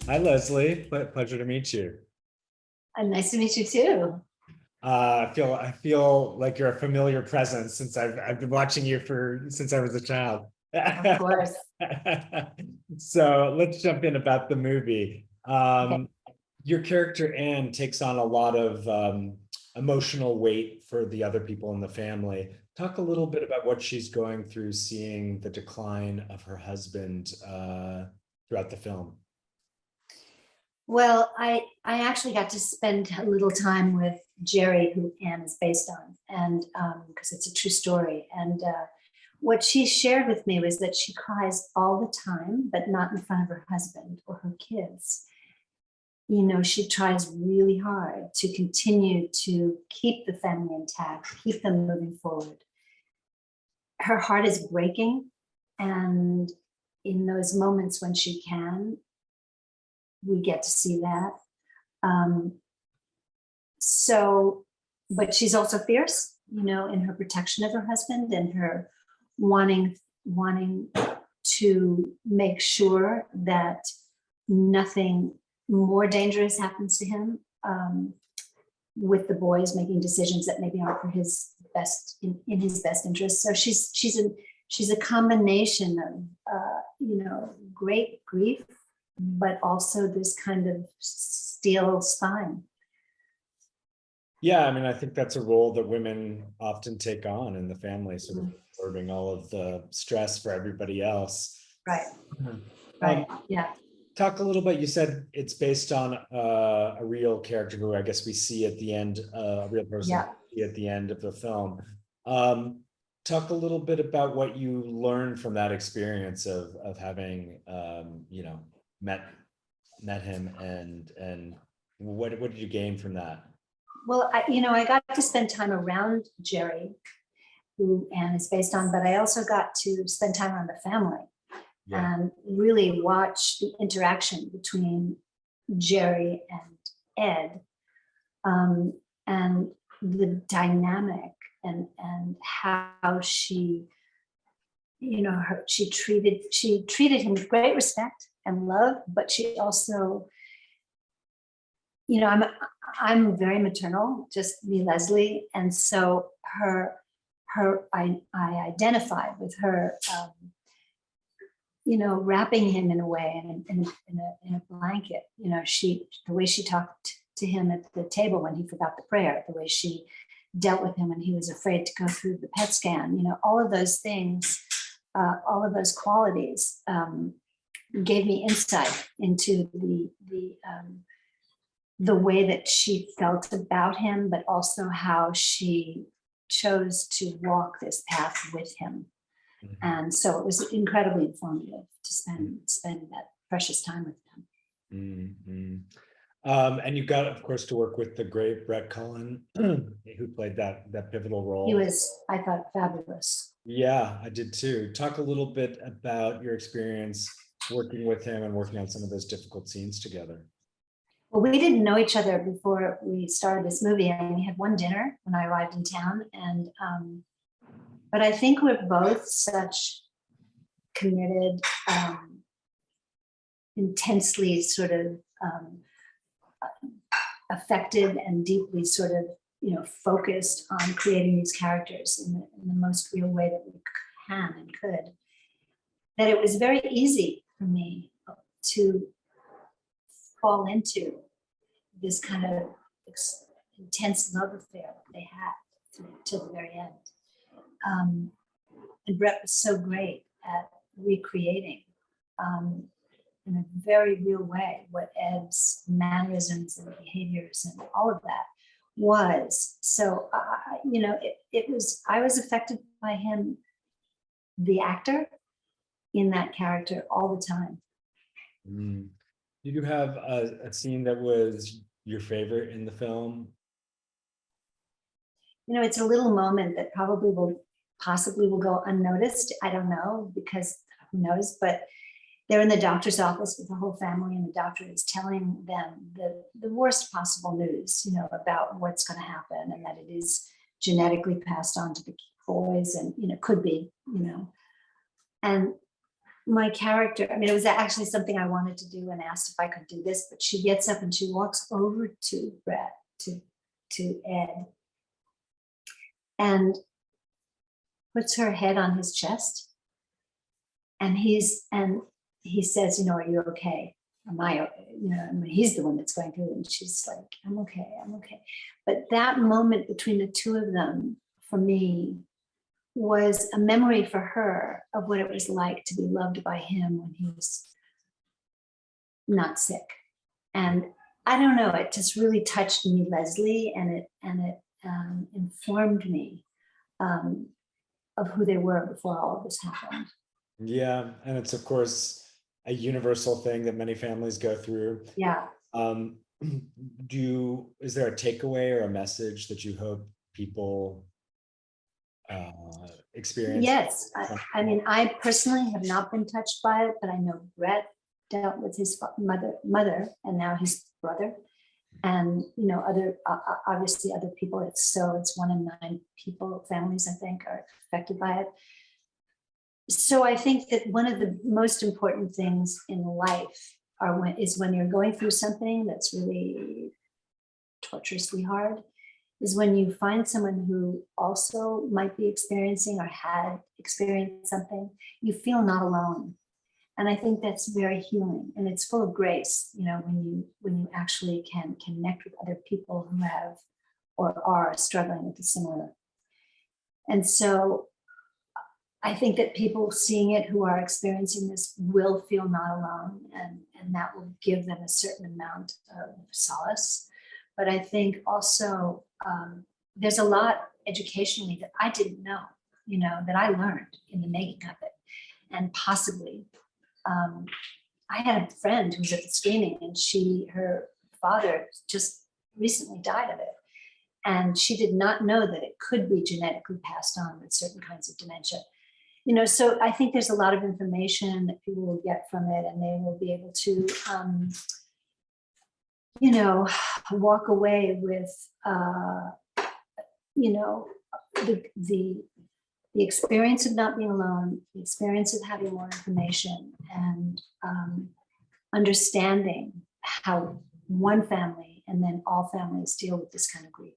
Hi, Leslie. Pleasure to meet you. Nice to meet you too. I feel like you're a familiar presence since I've been watching you since I was a child. Of course. So let's jump in about the movie. Okay. Your character Anne takes on a lot of emotional weight for the other people in the family. Talk a little bit about what she's going through, seeing the decline of her husband throughout the film. Well, I actually got to spend a little time with Jerry, who Anne is based on, and because it's a true story. And what she shared with me was that she cries all the time, but not in front of her husband or her kids. You know, she tries really hard to continue to keep the family intact, keep them moving forward. Her heart is breaking, and in those moments when she can, we get to see that. Um, so, but she's also fierce, you know, in her protection of her husband and her wanting to make sure that nothing more dangerous happens to him, with the boys making decisions that maybe aren't for his best in his best interest. So she's a combination of you know, great grief, but also this kind of steel spine. Yeah, I mean, I think that's a role that women often take on in the family, sort of absorbing all of the stress for everybody else. Right. Mhm. Right. Yeah. Talk a little bit. You said it's based on a real character who I guess we see at the end, a real person Yeah. at the end of the film. Um, Talk a little bit about what you learned from that experience of having you know, met him, and what did you gain from that? Well, you know, I got to spend time around Jerry, who Anne is based on, but I also got to spend time around the family Yeah. and really watch the interaction between Jerry and Ed, um, and the dynamic and how she, you know, she treated him with great respect and love, but she also, you know, I'm very maternal, just me, Lesley, and so I identified with her, you know, wrapping him in a way in a blanket. You know, the way she talked to him at the table when he forgot the prayer, the way she dealt with him when he was afraid to go through the PET scan. You know, all of those things, all of those qualities gave me insight into the way that she felt about him, but also how she chose to walk this path with him. Mhm. And so it was incredibly informative to spend that precious time with them. Mhm. And you got, of course, to work with the great Brett Cullen, who played that pivotal He role. was, I thought, fabulous. Yeah, I did too. Talk a little bit about your experience working with him and working on some of those difficult scenes together. Well, we didn't know each other before we started this movie, and we had one dinner when I arrived in town. And but I think we're both such committed, intensely sort of affected and deeply sort of, you know, focused on creating these characters in the most real way that we can and could, that it was very easy for me to fall into this kind of intense love affair that they had to the very end. And Brett was so great at recreating, in a very real way what Ed's mannerisms and behaviors and all of that was. So, you know, it was, I was affected by him, the actor, in that character all the time. Mm. Did you have a scene that was your favorite in the film? You know, it's a little moment that probably will possibly will go unnoticed. I don't know, because who knows, but they're in the doctor's office with the whole family, and the doctor is telling them the worst possible news, you know, about what's going to happen, and that it is genetically passed on to the boys, and, you know, could be, you know. And my character, I mean, it was actually something I wanted to do and asked if I could do this, but she gets up and she walks over to Brett, to Ed, and puts her head on his chest. And he says, are you okay? Am I, I mean, he's the one that's going through it. And she's like, I'm okay, I'm okay. But that moment between the two of them, for me, was a memory for her of what it was like to be loved by him when he was not sick. And I don't know, it just really touched me, Lesley, and it informed me of who they were before all of this happened. Yeah, and it's of course a universal thing that many families go through. Yeah. Is there a takeaway or a message that you hope people experience? Yes, I mean, I personally have not been touched by it, but I know Brett dealt with his mother, and now his brother, and other obviously other people. It's 1 in 9 families, I think, are affected by it. So I think that one of the most important things in life is when you're going through something that's really torturously hard, is when you find someone who also might be experiencing or had experienced something, you feel not alone. And I think that's very healing, and it's full of grace, when you actually can connect with other people who have or are struggling with a similar. And so I think that people seeing it who are experiencing this will feel not alone, and that will give them a certain amount of solace. But I think also there's a lot educationally that I didn't know, that I learned in the making of it. And possibly, I had a friend who was at the screening, and her father just recently died of it. And she did not know that it could be genetically passed on with certain kinds of dementia. So I think there's a lot of information that people will get from it, and they will be able to, walk away with, the experience of not being alone, the experience of having more information, and understanding how one family and then all families deal with this kind of grief.